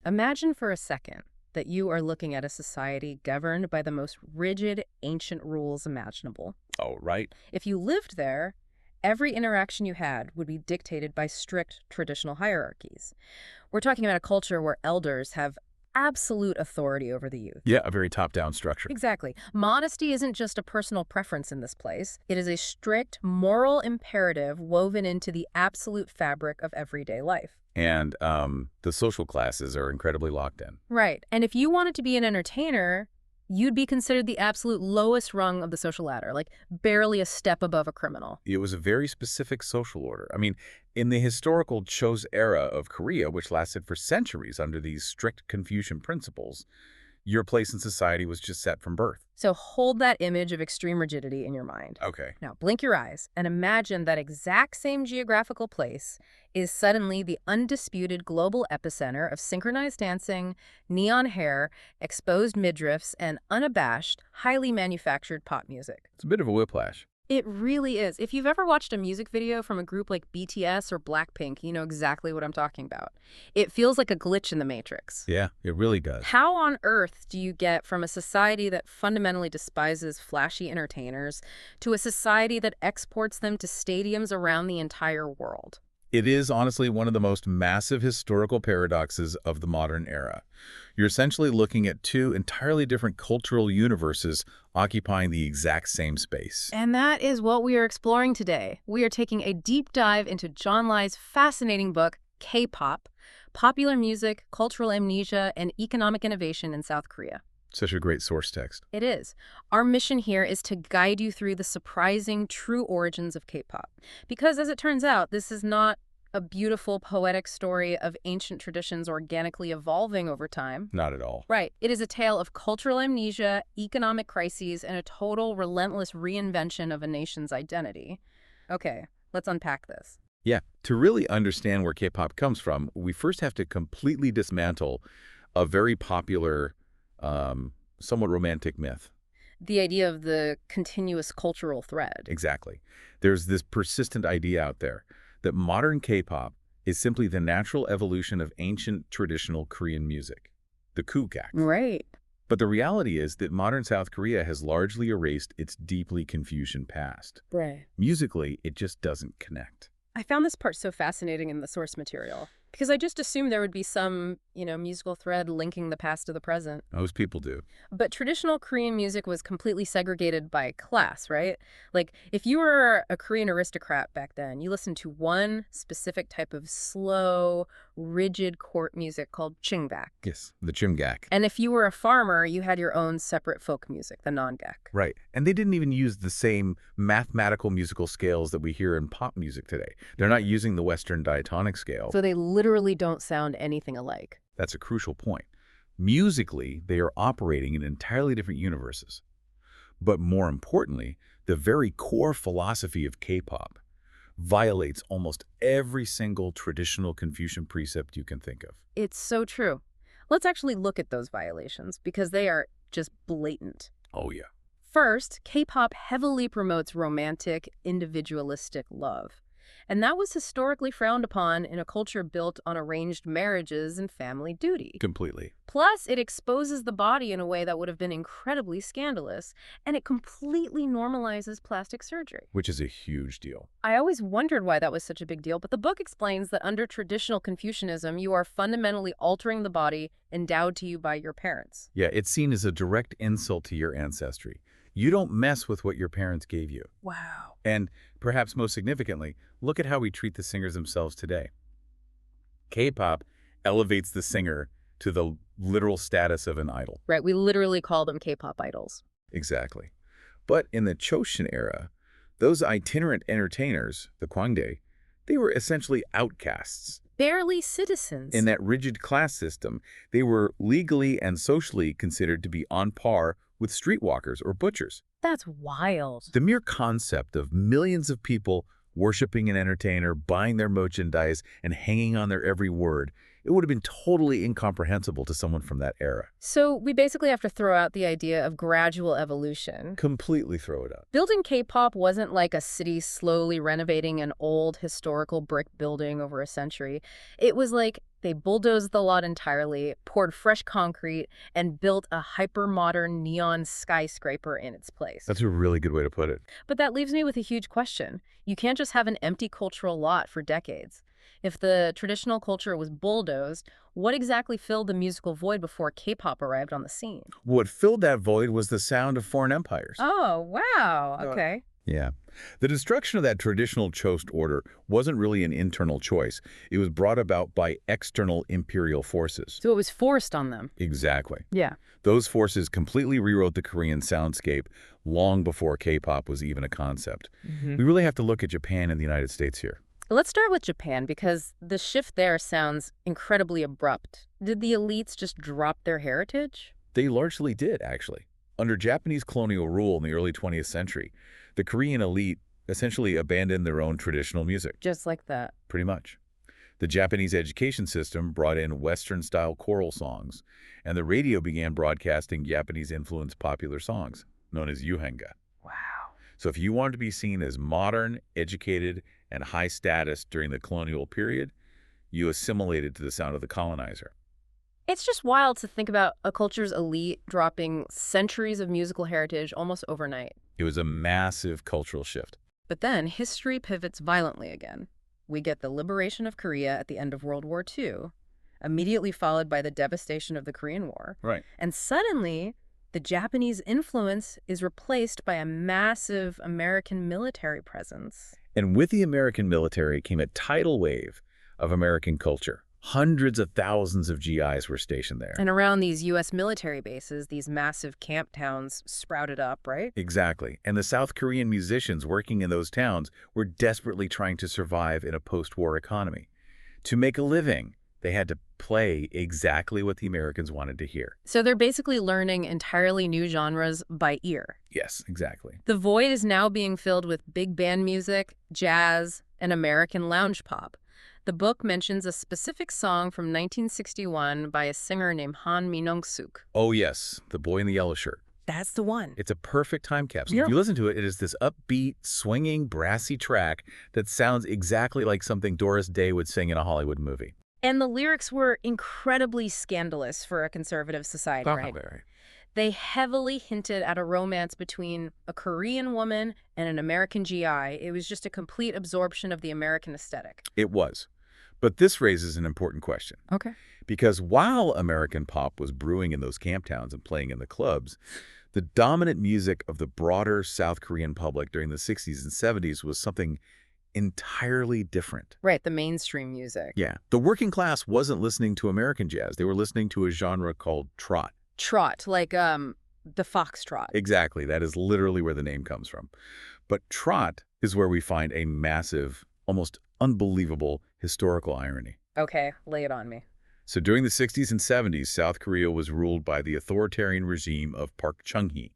Imagine for a second that you are looking at a society governed by the most rigid, ancient rules imaginable. Oh, right. If you lived there, every interaction you had would be dictated by strict traditional hierarchies. We're talking about a culture where elders have absolute authority over the youth. Yeah, a very top-down structure. Exactly. Modesty isn't just a personal preference in this place. It is a strict moral imperative woven into the absolute fabric of everyday life. And the social classes are incredibly locked in. Right. And if you wanted to be an entertainer, you'd be considered the absolute lowest rung of the social ladder, like barely a step above a criminal. It was a very specific social order. I mean, in the historical Cho's era of Korea, which lasted for centuries under these strict Confucian principles, your place in society was just set from birth. So hold that image of extreme rigidity in your mind. Okay. Now, blink your eyes and imagine that exact same geographical place is suddenly the undisputed global epicenter of synchronized dancing, neon hair, exposed midriffs, and unabashed, highly manufactured pop music. It's a bit of a whiplash. It really is. If you've ever watched a music video from a group like BTS or Blackpink, you know exactly what I'm talking about. It feels like a glitch in the Matrix. Yeah, it really does. How on earth do you get from a society that fundamentally despises flashy entertainers to a society that exports them to stadiums around the entire world? It is honestly one of the most massive historical paradoxes of the modern era. You're essentially looking at two entirely different cultural universes occupying the exact same space. And that is what we are exploring today. We are taking a deep dive into John Lai's fascinating book, K-pop, Popular Music, Cultural Amnesia, and Economic Innovation in South Korea. Such a great source text. It is. Our mission here is to guide you through the surprising true origins of K-pop. Because as it turns out, this is not a beautiful poetic story of ancient traditions organically evolving over time. Not at all. Right. It is a tale of cultural amnesia, economic crises, and a total relentless reinvention of a nation's identity. Okay, let's unpack this. Yeah, to really understand where K-pop comes from, we first have to completely dismantle a very popular, somewhat romantic myth. The idea of the continuous cultural thread. Exactly. There's this persistent idea out there that modern K-pop is simply the natural evolution of ancient traditional Korean music, the Kookak. Right. But the reality is that modern South Korea has largely erased its deeply Confucian past. Right. Musically, it just doesn't connect. I found this part so fascinating in the source material because I just assumed there would be some, musical thread linking the past to the present. Most people do. But traditional Korean music was completely segregated by class, right? Like, if you were a Korean aristocrat back then, you listened to one specific type of slow, rigid court music called chungbak. Yes, the Chimgak. And if you were a farmer, you had your own separate folk music, the nongak. Right. And they didn't even use the same mathematical musical scales that we hear in pop music today. They're not using the Western diatonic scale. So they literally don't sound anything alike. That's a crucial point. Musically, they are operating in entirely different universes. But more importantly, the very core philosophy of K-pop violates almost every single traditional Confucian precept you can think of. It's so true. Let's actually look at those violations because they are just blatant. Oh, yeah. First, K-pop heavily promotes romantic, individualistic love. And that was historically frowned upon in a culture built on arranged marriages and family duty. Completely. Plus, it exposes the body in a way that would have been incredibly scandalous, and it completely normalizes plastic surgery. Which is a huge deal. I always wondered why that was such a big deal, but the book explains that under traditional Confucianism, you are fundamentally altering the body endowed to you by your parents. Yeah, it's seen as a direct insult to your ancestry. You don't mess with what your parents gave you. Wow. And perhaps most significantly, look at how we treat the singers themselves today. K-pop elevates the singer to the literal status of an idol. Right, we literally call them K-pop idols. Exactly. But in the Chosun era, those itinerant entertainers, the Kwangdae, they were essentially outcasts. Barely citizens. In that rigid class system, they were legally and socially considered to be on par with streetwalkers or butchers. That's wild. The mere concept of millions of people worshiping an entertainer, buying their merchandise, and hanging on their every word, it would have been totally incomprehensible to someone from that era. So we basically have to throw out the idea of gradual evolution. Completely throw it out. Building K-pop wasn't like a city slowly renovating an old historical brick building over a century. It was like They bulldozed the lot entirely, poured fresh concrete, and built a hyper-modern neon skyscraper in its place. That's a really good way to put it. But that leaves me with a huge question. You can't just have an empty cultural lot for decades. If the traditional culture was bulldozed, what exactly filled the musical void before K-pop arrived on the scene? What filled that void was the sound of foreign empires. Oh, wow. Okay. Yeah. The destruction of that traditional Chost order wasn't really an internal choice. It was brought about by external imperial forces. So it was forced on them. Exactly. Yeah. Those forces completely rewrote the Korean soundscape long before K-pop was even a concept. We really have to look at Japan and the United States here. Let's start with Japan because the shift there sounds incredibly abrupt. Did the elites just drop their heritage? They largely did, actually. Under Japanese colonial rule in the early 20th century, the Korean elite essentially abandoned their own traditional music, Just like that. pretty much. The Japanese education system brought in Western-style choral songs, and the radio began broadcasting Japanese-influenced popular songs, known as Yuhenga. Wow. So if you wanted to be seen as modern, educated, and high status during the colonial period, you assimilated to the sound of the colonizer. It's just wild to think about a culture's elite dropping centuries of musical heritage almost overnight. It was a massive cultural shift. But then history pivots violently again. We get the liberation of Korea at the end of World War II, immediately followed by the devastation of the Korean War. Right. And suddenly, the Japanese influence is replaced by a massive American military presence. And with the American military came a tidal wave of American culture. Hundreds of thousands of GIs were stationed there. And around these U.S. military bases, these massive camp towns sprouted up, right? Exactly. And the South Korean musicians working in those towns were desperately trying to survive in a post-war economy. To make a living, they had to play exactly what the Americans wanted to hear. So they're basically learning entirely new genres by ear. Yes, exactly. The void is now being filled with big band music, jazz, and American lounge pop. The book mentions a specific song from 1961 by a singer named Han Minong-suk. Oh yes, The Boy in the Yellow Shirt. That's the one. It's a perfect time capsule. Yeah. If you listen to it, it is this upbeat, swinging, brassy track that sounds exactly like something Doris Day would sing in a Hollywood movie. And the lyrics were incredibly scandalous for a conservative society, right? They heavily hinted at a romance between a Korean woman and an American GI. It was just a complete absorption of the American aesthetic. It was. But this raises an important question. Okay. Because while American pop was brewing in those camp towns and playing in the clubs, the dominant music of the broader South Korean public during the 60s and 70s was something entirely different. Right, the mainstream music. Yeah. The working class wasn't listening to American jazz. They were listening to a genre called trot. Trot, like the foxtrot. Exactly. That is literally where the name comes from. But trot is where we find a massive, almost unbelievable historical irony. Okay, lay it on me. So during the 60s and 70s, South Korea was ruled by the authoritarian regime of Park Chung-hee.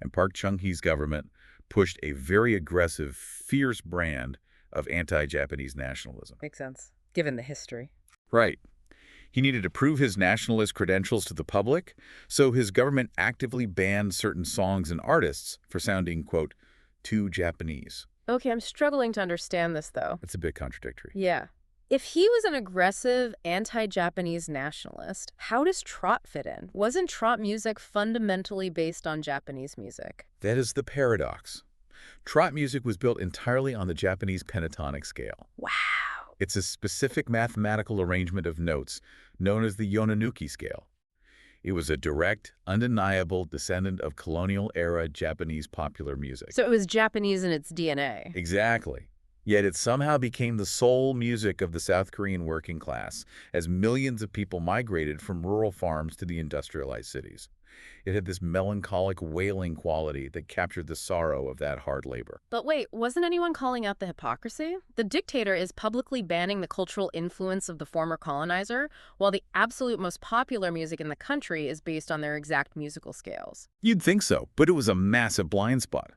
And Park Chung-hee's government pushed a very aggressive, fierce brand of anti-Japanese nationalism. Makes sense, given the history. Right. He needed to prove his nationalist credentials to the public, so his government actively banned certain songs and artists for sounding, quote, too Japanese. Okay, I'm struggling to understand this, though. That's a bit contradictory. Yeah. If he was an aggressive anti-Japanese nationalist, how does trot fit in? Wasn't trot music fundamentally based on Japanese music? That is the paradox. Trot music was built entirely on the Japanese pentatonic scale. Wow. It's a specific mathematical arrangement of notes known as the Yonanuki scale. It was a direct, undeniable descendant of colonial-era Japanese popular music. So it was Japanese in its DNA. Exactly. Yet it somehow became the sole music of the South Korean working class as millions of people migrated from rural farms to the industrialized cities. It had this melancholic, wailing quality that captured the sorrow of that hard labor. But wait, wasn't anyone calling out the hypocrisy? The dictator is publicly banning the cultural influence of the former colonizer, while the absolute most popular music in the country is based on their exact musical scales. You'd think so, but it was a massive blind spot,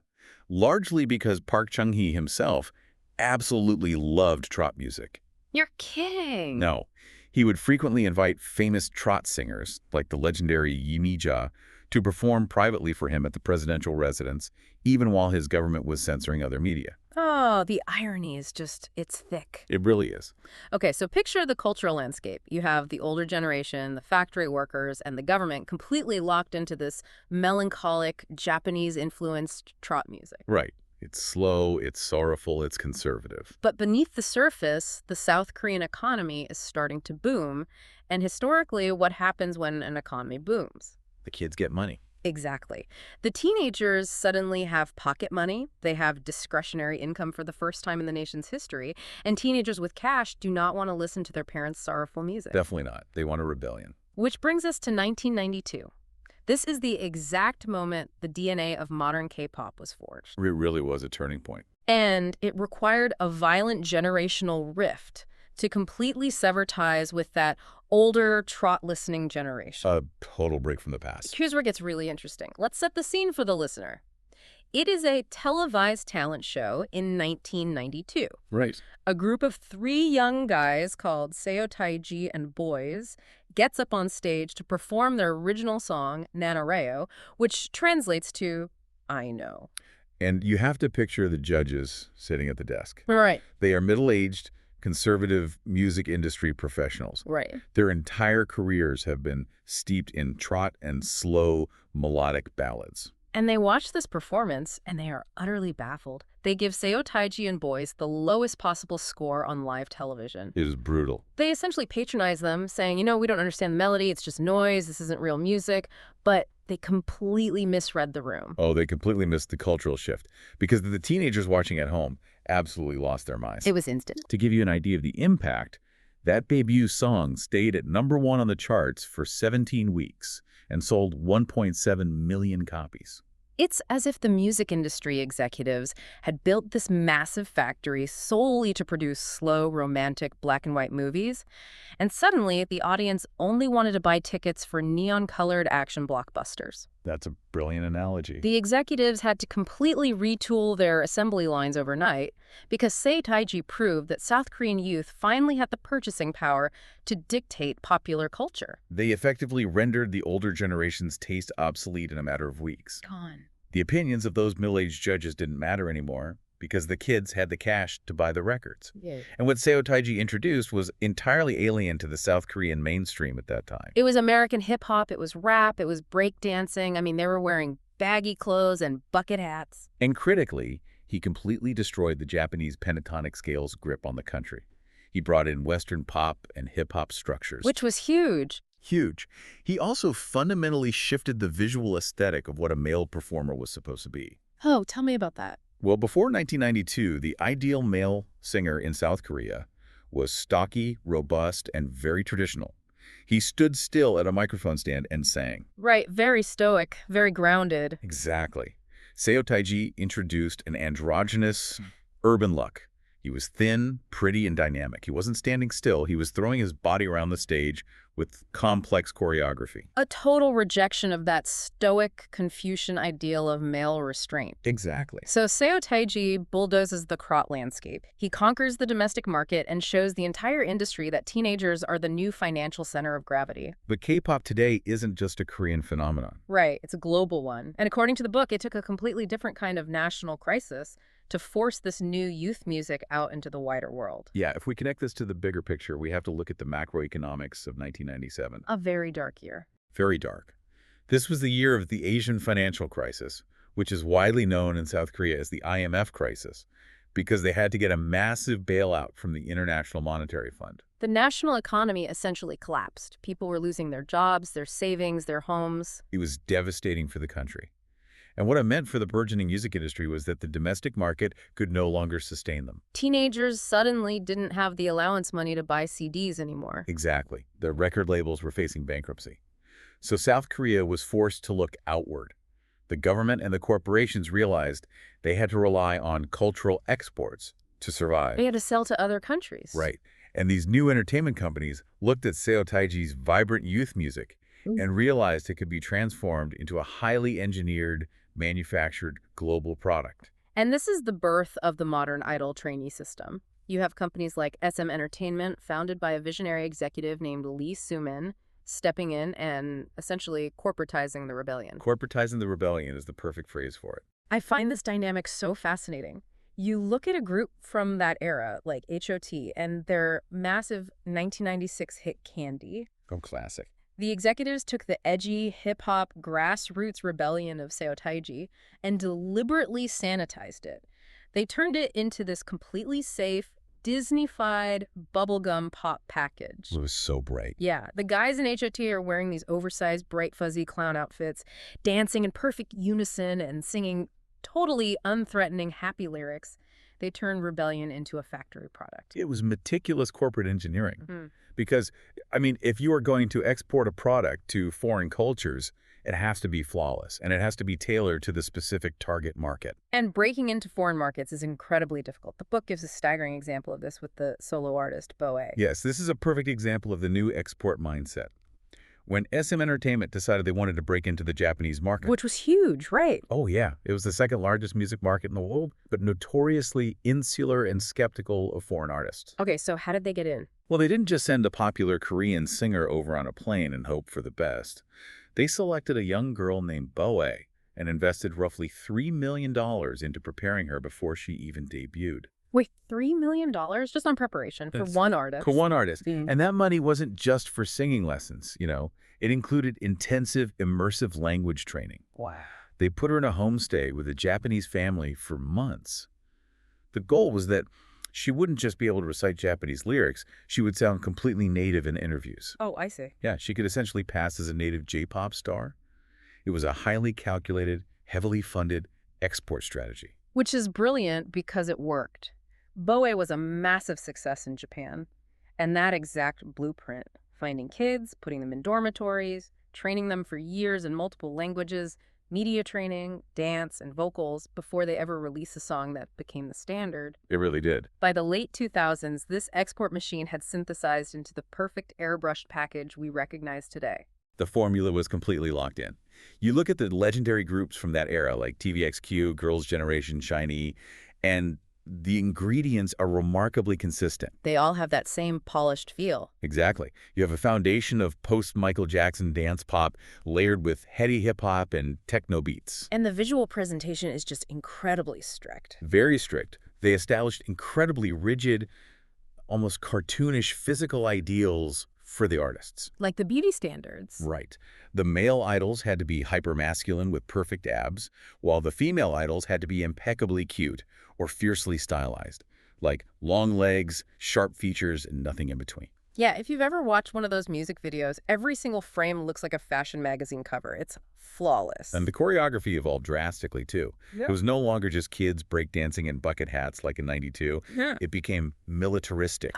largely because Park Chung-hee himself absolutely loved trot music. You're kidding. No. He would frequently invite famous trot singers, like the legendary Yi Mi-ja, to perform privately for him at the presidential residence, even while his government was censoring other media. Oh, the irony is just, it's thick. It really is. Okay, so picture the cultural landscape. You have the older generation, the factory workers, and the government completely locked into this melancholic, Japanese-influenced trot music. Right. It's slow, it's sorrowful, it's conservative. But beneath the surface, the South Korean economy is starting to boom. And historically, what happens when an economy booms? The kids get money. Exactly. The teenagers suddenly have pocket money. They have discretionary income for the first time in the nation's history. And teenagers with cash do not want to listen to their parents' sorrowful music. Definitely not. They want a rebellion. Which brings us to 1992. This is the exact moment the DNA of modern K-pop was forged. It really was a turning point. And it required a violent generational rift to completely sever ties with that older trot-listening generation. A total break from the past. Here's where it gets really interesting. Let's set the scene for the listener. It is a televised talent show in 1992. Right. A group of 3 young guys called Seo Taiji and Boys gets up on stage to perform their original song, Nanareo, which translates to, I know. And you have to picture the judges sitting at the desk. Right. They are middle-aged, conservative music industry professionals. Right. Their entire careers have been steeped in trot and slow, melodic ballads. And they watch this performance, and they are utterly baffled. They give Seo Taiji and Boys the lowest possible score on live television. It is brutal. They essentially patronize them, saying, you know, we don't understand the melody, it's just noise, this isn't real music. But they completely misread the room. Oh, they completely missed the cultural shift because the teenagers watching at home absolutely lost their minds. It was instant. To give you an idea of the impact, that debut song stayed at #1 on the charts for 17 weeks and sold 1.7 million copies. It's as if the music industry executives had built this massive factory solely to produce slow, romantic, black and white movies, and suddenly the audience only wanted to buy tickets for neon-colored action blockbusters. That's a brilliant analogy. The executives had to completely retool their assembly lines overnight because Seo Taiji proved that South Korean youth finally had the purchasing power to dictate popular culture. They effectively rendered the older generation's taste obsolete in a matter of weeks. Gone. The opinions of those middle-aged judges didn't matter anymore because the kids had the cash to buy the records. Yeah. And what Seo Taiji introduced was entirely alien to the South Korean mainstream at that time. It was American hip-hop, it was rap, it was breakdancing. I mean, they were wearing baggy clothes and bucket hats. And critically, he completely destroyed the Japanese pentatonic scale's grip on the country. He brought in Western pop and hip-hop structures. Which was huge. Huge. He also fundamentally shifted the visual aesthetic of what a male performer was supposed to be. Oh, tell me about that. Well, before 1992, the ideal male singer in South Korea was stocky, robust, and very traditional. He stood still at a microphone stand and sang. Right, very stoic, very grounded. Exactly. Seo Taiji introduced an androgynous urban look. He was thin, pretty, and dynamic. He wasn't standing still. He was throwing his body around the stage with complex choreography. A total rejection of that stoic Confucian ideal of male restraint. Exactly. So Seo Taiji bulldozes the crot landscape. He conquers the domestic market and shows the entire industry that teenagers are the new financial center of gravity. But K-pop today isn't just a Korean phenomenon. Right, it's a global one. And according to the book, it took a completely different kind of national crisis to force this new youth music out into the wider world. Yeah, if we connect this to the bigger picture, we have to look at the macroeconomics of 1997. A very dark year. Very dark. This was the year of the Asian financial crisis, which is widely known in South Korea as the IMF crisis, because they had to get a massive bailout from the International Monetary Fund. The national economy essentially collapsed. People were losing their jobs, their savings, their homes. It was devastating for the country. And what it meant for the burgeoning music industry was that the domestic market could no longer sustain them. Teenagers suddenly didn't have the allowance money to buy CDs anymore. Exactly. The record labels were facing bankruptcy. So South Korea was forced to look outward. The government and the corporations realized they had to rely on cultural exports to survive. They had to sell to other countries. Right. And these new entertainment companies looked at Seo Taiji's vibrant youth music and realized it could be transformed into a highly engineered, manufactured global product. And this is the birth of the modern idol trainee system. You have companies like SM Entertainment, founded by a visionary executive named Lee Soo-min, stepping in and essentially corporatizing the rebellion. Corporatizing the rebellion is the perfect phrase for it. I find this dynamic so fascinating. You look at a group from that era, like H.O.T., and their massive 1996 hit Candy. Oh, classic. The executives took the edgy, hip-hop, grassroots rebellion of Seo Taiji and deliberately sanitized it. They turned it into this completely safe, Disney-fied bubblegum pop package. It was so bright. Yeah, the guys in H.O.T. are wearing these oversized, bright, fuzzy clown outfits, dancing in perfect unison and singing totally unthreatening, happy lyrics. They turned rebellion into a factory product. It was meticulous corporate engineering. Mhm. Because, I mean, if you are going to export a product to foreign cultures, it has to be flawless, and it has to be tailored to the specific target market. And breaking into foreign markets is incredibly difficult. The book gives a staggering example of this with the solo artist, Boe. Yes, this is a perfect example of the new export mindset. When SM Entertainment decided they wanted to break into the Japanese market. Which was huge, right? Oh, yeah. It was the second largest music market in the world, but notoriously insular and skeptical of foreign artists. Okay, so how did they get in? Well, they didn't just send a popular Korean singer over on a plane and hope for the best. They selected a young girl named Boe and invested roughly $3 million into preparing her before she even debuted. Wait, $3 million just on preparation for That's- one artist? For one artist. Mm. And that money wasn't just for singing lessons, you know. It included intensive, immersive language training. Wow. They put her in a homestay with a Japanese family for months. The goal was that she wouldn't just be able to recite Japanese lyrics, she would sound completely native in interviews. Oh, I see. Yeah, she could essentially pass as a native J-pop star. It was a highly calculated, heavily funded export strategy. Which is brilliant because it worked. Boe was a massive success in Japan. And that exact blueprint, finding kids, putting them in dormitories, training them for years in multiple languages, media training, dance, and vocals before they ever release a song that became the standard. It really did. By the late 2000s, this export machine had synthesized into the perfect airbrushed package we recognize today. The formula was completely locked in. You look at the legendary groups from that era, like TVXQ, Girls' Generation, SHINee, and the ingredients are remarkably consistent. They all have that same polished feel. Exactly. You have a foundation of post-Michael Jackson dance pop layered with heady hip-hop and techno beats. And the visual presentation is just incredibly strict. Very strict. They established incredibly rigid, almost cartoonish physical ideals for the artists. Like the beauty standards. Right. The male idols had to be hypermasculine with perfect abs, while the female idols had to be impeccably cute or fiercely stylized, like long legs, sharp features, and nothing in between. Yeah, if you've ever watched one of those music videos, every single frame looks like a fashion magazine cover. It's flawless. And the choreography evolved drastically, too. Yeah. It was no longer just kids breakdancing in bucket hats like in '92. Yeah. It became militaristic.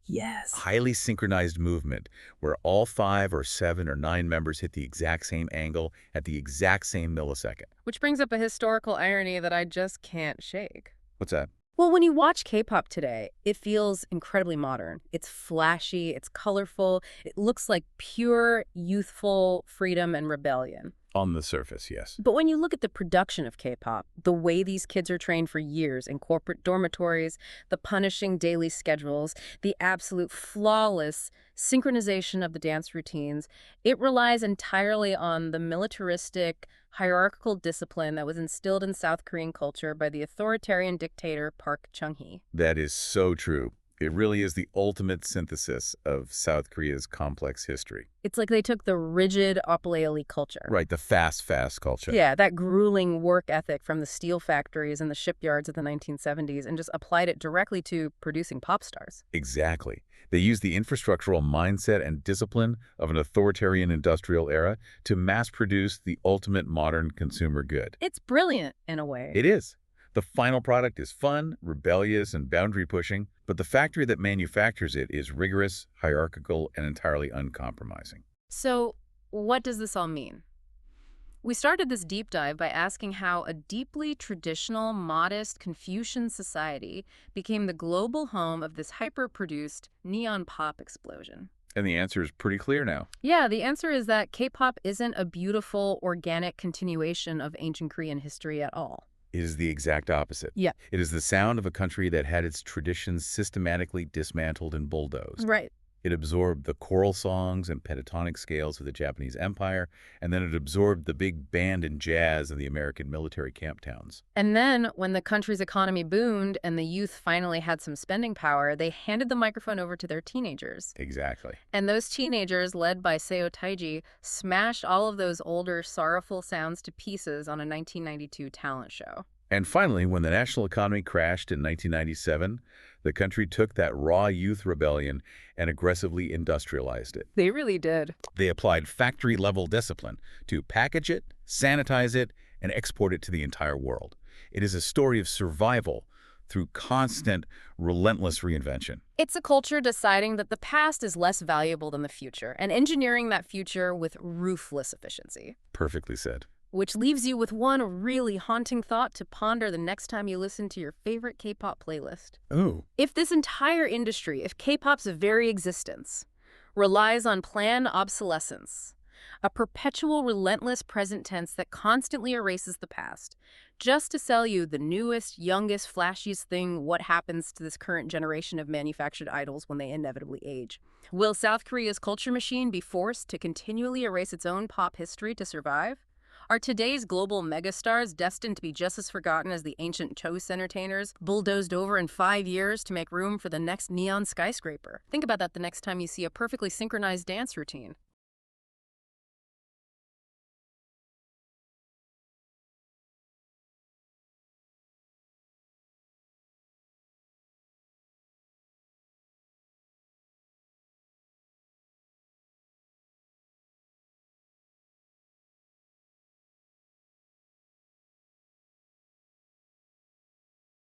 Yes. Highly synchronized movement where all 5 or 7 or 9 members hit the exact same angle at the exact same millisecond. Which brings up a historical irony that I just can't shake. What's that? Well, when you watch K-pop today, it feels incredibly modern. It's flashy, it's colorful, it looks like pure, youthful freedom and rebellion. On the surface, yes. But when you look at the production of K-pop, the way these kids are trained for years in corporate dormitories, the punishing daily schedules, the absolute flawless synchronization of the dance routines, it relies entirely on the militaristic, hierarchical discipline that was instilled in South Korean culture by the authoritarian dictator Park Chung-hee. That is so true. It really is the ultimate synthesis of South Korea's complex history. It's like they took the rigid Opleoli culture. Right, the fast culture. Yeah, that grueling work ethic from the steel factories and the shipyards of the 1970s and just applied it directly to producing pop stars. Exactly. They used the infrastructural mindset and discipline of an authoritarian industrial era to mass-produce the ultimate modern consumer good. It's brilliant in a way. It is. The final product is fun, rebellious, and boundary-pushing, but the factory that manufactures it is rigorous, hierarchical, and entirely uncompromising. So, what does this all mean? We started this deep dive by asking how a deeply traditional, modest Confucian society became the global home of this hyper-produced neon pop explosion. And the answer is pretty clear now. Yeah, the answer is that K-pop isn't a beautiful, organic continuation of ancient Korean history at all. It is the exact opposite. Yeah. It is the sound of a country that had its traditions systematically dismantled and bulldozed. Right. It absorbed the choral songs and pentatonic scales of the Japanese Empire, and then it absorbed the big band and jazz of the American military camp towns. And then, when the country's economy boomed and the youth finally had some spending power, they handed the microphone over to their teenagers. Exactly. And those teenagers, led by Seo Taiji, smashed all of those older, sorrowful sounds to pieces on a 1992 talent show. And finally, when the national economy crashed in 1997, the country took that raw youth rebellion and aggressively industrialized it. They really did. They applied factory-level discipline to package it, sanitize it, and export it to the entire world. It is a story of survival through constant, relentless reinvention. It's a culture deciding that the past is less valuable than the future and engineering that future with ruthless efficiency. Perfectly said. Which leaves you with one really haunting thought to ponder the next time you listen to your favorite K-pop playlist. Oh. If this entire industry, if K-pop's very existence, relies on planned obsolescence, a perpetual, relentless present tense that constantly erases the past, just to sell you the newest, youngest, flashiest thing, what happens to this current generation of manufactured idols when they inevitably age? Will South Korea's culture machine be forced to continually erase its own pop history to survive? Are today's global megastars destined to be just as forgotten as the ancient Cho's entertainers, bulldozed over in 5 years to make room for the next neon skyscraper? Think about that the next time you see a perfectly synchronized dance routine.